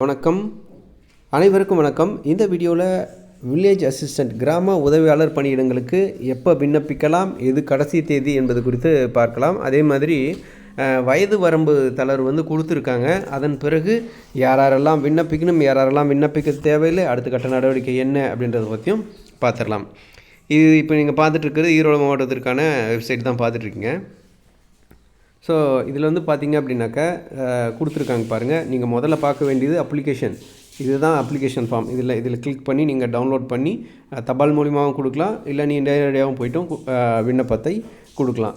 வணக்கம், அனைவருக்கும் வணக்கம். இந்த வீடியோவில் வில்லேஜ் அசிஸ்டண்ட் கிராம உதவியாளர் பணியிடங்களுக்கு எப்போ விண்ணப்பிக்கலாம், எது கடைசி தேதி என்பது குறித்து பார்க்கலாம். அதே மாதிரி வயது வரம்பு தளர்வு கொடுத்துருக்காங்க. அதன் பிறகு யாரெல்லாம் விண்ணப்பிக்கணும், யாரெல்லாம் விண்ணப்பிக்க தேவையில்லை, அடுத்த கட்ட நடவடிக்கை என்ன அப்படின்றத பற்றியும் பார்த்துடலாம். இது இப்போ நீங்கள் பார்த்துட்ருக்கிறது ஈரோடு மாவட்டத்திற்கான வெப்சைட் தான் பார்த்துட்ருக்கீங்க. ஸோ இதில் பார்த்திங்க அப்படின்னாக்கா கொடுத்துருக்காங்க பாருங்கள். நீங்கள் முதல்ல பார்க்க வேண்டியது அப்ளிகேஷன். இதுதான் அப்ளிகேஷன் ஃபார்ம். இதில் கிளிக் பண்ணி நீங்கள் டவுன்லோட் பண்ணி தபால் மூலியமாகவும் கொடுக்கலாம், இல்லை நீங்கள் நேரடியாகவும் போய்ட்டும் விண்ணப்பத்தை கொடுக்கலாம்.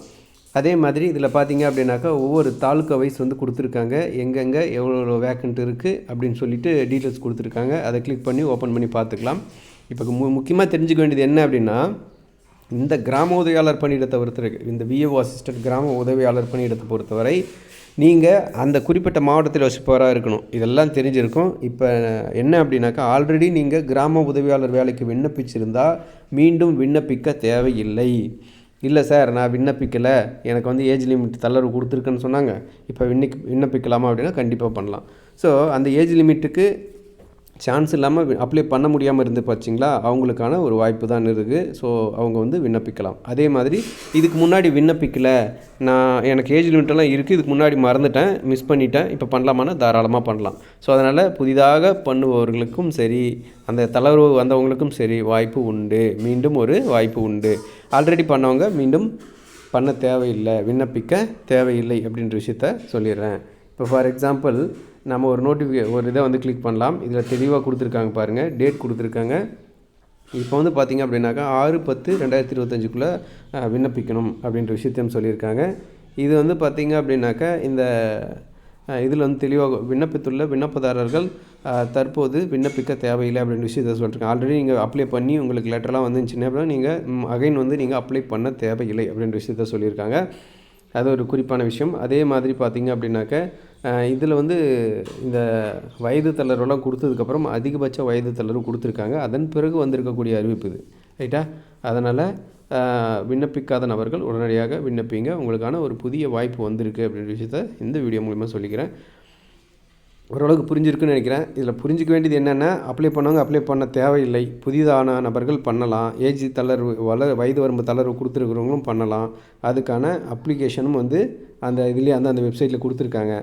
அதே மாதிரி இதில் பார்த்திங்க அப்படின்னாக்கா ஒவ்வொரு தாலுக்கா வைஸ் கொடுத்துருக்காங்க, எங்கெங்கே எவ்வளோ வேக்கண்ட் இருக்குது அப்படின்னு சொல்லிட்டு டீட்டெயில்ஸ் கொடுத்துருக்காங்க. அதை கிளிக் பண்ணி ஓப்பன் பண்ணி பார்த்துக்கலாம். இப்போ முக்கியமாக தெரிஞ்சுக்க வேண்டியது என்ன அப்படின்னா, இந்த கிராம உதவியாளர் பணியிடத்தை பொறுத்தவரை, இந்த விஏஓ அசிஸ்டன்ட் கிராம உதவியாளர் பணியிடத்தை பொறுத்தவரை நீங்கள் அந்த குறிப்பிட்ட மாவட்டத்தில் வசிப்பவராக இருக்கணும். இதெல்லாம் தெரிஞ்சிருக்கும். இப்போ என்ன அப்படின்னாக்கா, ஆல்ரெடி நீங்கள் கிராம உதவியாளர் வேலைக்கு விண்ணப்பிச்சிருந்தால் மீண்டும் விண்ணப்பிக்க தேவையில்லை. இல்லை சார், நான் விண்ணப்பிக்கலை, எனக்கு ஏஜ் லிமிட் தளர்வு கொடுத்துருக்குன்னு சொன்னாங்க, இப்போ விண்ணப்பிக்கலாமா அப்படின்னா கண்டிப்பாக பண்ணலாம். ஸோ அந்த ஏஜ் லிமிட்டுக்கு சான்ஸ் இல்லாமல் அப்ளை பண்ண முடியாமல் இருந்து பார்த்தீங்களா, அவங்களுக்கான ஒரு வாய்ப்பு தான் இருக்குது. ஸோ அவங்க விண்ணப்பிக்கலாம். அதே மாதிரி இதுக்கு முன்னாடி விண்ணப்பிக்கலை, எனக்கு ஏஜ் லிமிட்டெல்லாம் இருக்குது, இதுக்கு முன்னாடி மறந்துட்டேன், மிஸ் பண்ணிட்டேன், இப்போ பண்ணலாமான்னா தாராளமாக பண்ணலாம். ஸோ அதனால் புதிதாக பண்ணுபவர்களுக்கும் சரி, அந்த தளர்வு வந்தவங்களுக்கும் சரி வாய்ப்பு உண்டு, மீண்டும் ஒரு வாய்ப்பு உண்டு. ஆல்ரெடி பண்ணவங்க மீண்டும் பண்ண தேவையில்லை, விண்ணப்பிக்க தேவையில்லை அப்படின்ற விஷயத்த சொல்லிடுறேன். இப்போ ஃபார் எக்ஸாம்பிள் நம்ம ஒரு இதை கிளிக் பண்ணலாம். இதில் தெளிவாக கொடுத்துருக்காங்க பாருங்கள், டேட் கொடுத்துருக்காங்க. இப்போ பார்த்திங்க அப்படின்னாக்கா 6/10/2025 விண்ணப்பிக்கணும் அப்படின்ற விஷயத்தையும் சொல்லியிருக்காங்க. இது பார்த்திங்க அப்படின்னாக்கா இந்த இதில் தெளிவாக விண்ணப்பித்துள்ள விண்ணப்பதாரர்கள் தற்போது விண்ணப்பிக்க தேவையில்லை அப்படின்ற விஷயத்தை சொல்லியிருக்காங்க. ஆல்ரெடி நீங்கள் அப்ளை பண்ணி உங்களுக்கு லெட்டர்லாம் வந்துச்சுன்னா அப்படின்னா நீங்கள் அகைன் நீங்கள் அப்ளை பண்ண தேவையில்லை அப்படின்ற விஷயத்த சொல்லியிருக்காங்க. அது ஒரு குறிப்பான விஷயம். அதே மாதிரி பார்த்திங்க அப்படின்னாக்க இதில் இந்த வயது தளர்வெல்லாம் கொடுத்ததுக்கப்புறம் அதிகபட்ச வயது தளர்வு கொடுத்துருக்காங்க. அதன் பிறகு வந்திருக்கக்கூடிய அறிவிப்பு இது, ரைட்டா? அதனால் விண்ணப்பிக்காத நபர்கள் உடனடியாக விண்ணப்பிங்க. உங்களுக்கான ஒரு புதிய வாய்ப்பு வந்திருக்கு அப்படின்ற விஷயத்த இந்த வீடியோ மூலிமா சொல்லிக்கிறேன். ஓரளவுக்கு புரிஞ்சிருக்குன்னு நினைக்கிறேன். இதில் புரிஞ்சிக்க வேண்டியது என்னென்னா, அப்ளை பண்ணவங்க அப்ளை பண்ண தேவையில்லை, புதிதான நபர்கள் பண்ணலாம். ஏஜ் தளர்வு வயது வரம்பு தளர்வு கொடுத்துருக்குறவங்களும் பண்ணலாம். அதுக்கான அப்ளிகேஷனும் அந்த இதுலேயே அந்த வெப்சைட்டில் கொடுத்துருக்காங்க.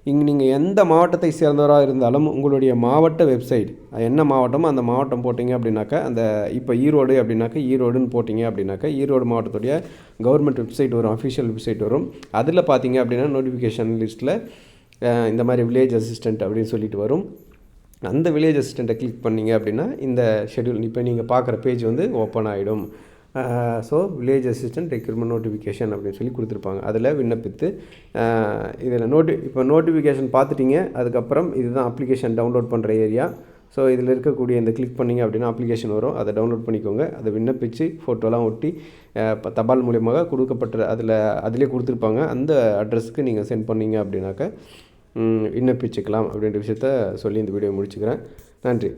இங்கே நீங்கள் எந்த மாவட்டத்தை சேர்ந்தவராக இருந்தாலும் உங்களுடைய மாவட்ட வெப்சைட் என்ன மாவட்டமோ அந்த மாவட்டம் போட்டிங்க அப்படின்னாக்கா, அந்த இப்போ ஈரோடு அப்படின்னாக்கா ஈரோடுன்னு போட்டிங்க அப்படின்னாக்கா ஈரோடு மாவட்டத்துடைய கவர்மெண்ட் வெப்சைட் வரும், அஃபிஷியல் வெப்சைட் வரும். அதில் பார்த்தீங்க அப்படின்னா நோட்டிஃபிகேஷன் லிஸ்ட்டில் இந்த மாதிரி வில்லேஜ் அசிஸ்டண்ட் அப்படின்னு சொல்லிட்டு வரும். அந்த வில்லேஜ் அசிஸ்டண்ட்டை கிளிக் பண்ணிங்க அப்படின்னா இந்த ஷெட்யூல் இப்போ நீங்கள் பார்க்குற பேஜ் ஓப்பன் ஆகிடும். So village assistant recruitment notification அப்படின்னு சொல்லி கொடுத்துருப்பாங்க. அதில் விண்ணப்பித்து இதில் இப்போ நோட்டிஃபிகேஷன் பார்த்துட்டிங்க. அதுக்கப்புறம் இதுதான் அப்ளிகேஷன் டவுன்லோட் பண்ணுற ஏரியா. ஸோ இதில் இருக்கக்கூடிய இந்த கிளிக் பண்ணிங்க அப்படின்னா அப்ளிகேஷன் வரும், அதை டவுன்லோட் பண்ணிக்கோங்க. அதை விண்ணப்பித்து ஃபோட்டோலாம் ஒட்டி தபால் மூலியமாக கொடுக்கப்பட்ட அதிலே கொடுத்துருப்பாங்க. அந்த அட்ரஸுக்கு நீங்கள் சென்ட் பண்ணிங்க அப்படின்னாக்கா விண்ணப்பிச்சுக்கலாம் அப்படின்ற விஷயத்த சொல்லி இந்த வீடியோ முடிச்சுக்கிறேன். நன்றி.